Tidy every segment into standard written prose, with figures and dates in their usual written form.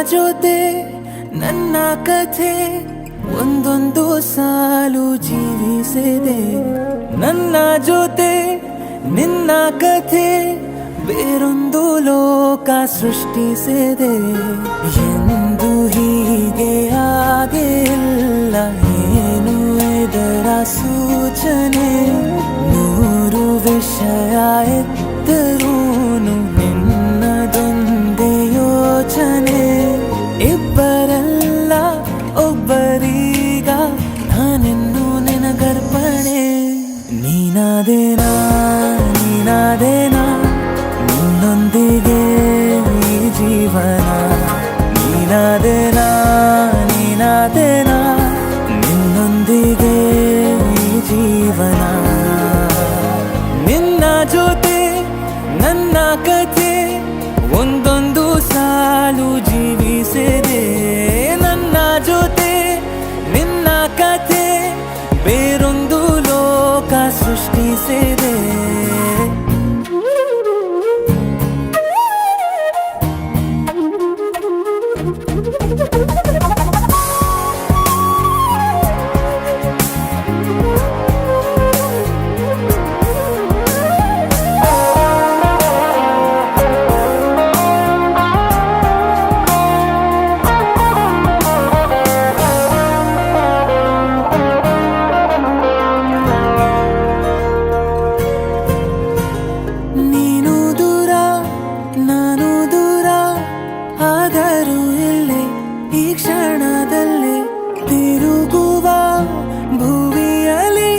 ಜೊತೆ ನನ್ನ ಕಥೆ ಒಂದೊಂದು ಸಾಲು ಜೀವಿಸಿದೆ. ನನ್ನ ಜೊತೆ ನಿನ್ನ ಕಥೆ ಬೇರೊಂದು ಲೋಕ ಸೃಷ್ಟಿಸಿದೆ. ಎಂದು ಹೀಗೆ ಆಗಿಲ್ಲ, ಏನು ಇದರ ಸೂಚನೆ? ನೂರು ವಿಷಯ ಎತ್ತರೂನು ನಿನ್ನದೊಂದೇ ಯೋಚನೆ. ಇಬ್ಬರಲ್ಲ ಒಬ್ಬರೀಗ ನಾನಿನ್ನು ನಿನಗರ್ಪಣೆ. ನೀನಾದೇನಾ ನೀನಾದೇನಾ ನಿನ್ನೊಂದಿಗೆ ಈ ಜೀವನ. ನೀನಾದೇನಾ ನೀನಾದೇನಾ ನಿನ್ನೊಂದಿಗೆ ಈ ಜೀವನ. ನಿನ್ನ ಜೊತೆ ನನ್ನ ಕಥೆ ಒಂದೊಂದು ಸಾಲು ಜೀವಿಸಿದೆ. ನನ್ನ ಜೊತೆ ನಿನ್ನ ಕಥೆ ಬೇರೊಂದು ಲೋಕ ಸೃಷ್ಟಿಸಿದೆ. ಆದರೂ ಇಲ್ಲೇ ಈ ಕ್ಷಣದಲ್ಲಿ ತಿರುಗುವ ಭುವಿಯಲ್ಲಿ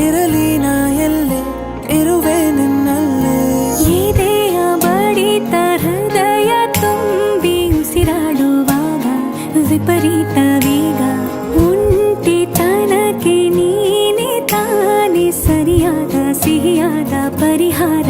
ಇರಲಿ ನಾ ಎಲ್ಲೆ ಇರುವೆ ನಿನ್ನಲ್ಲೇ. ಎದೆಯ ಬಡಿತ ಹೃದಯ ತುಂಬಿ ಉಸಿರಾಡುವಾಗ ವಿಪರೀತ ವೇಗ. ಒಂಟಿತನಕ್ಕೆ ನೀನೆ ತಾನೆ ಸರಿಯಾದ ಸಿಹಿಯಾದ ಪರಿಹಾರ.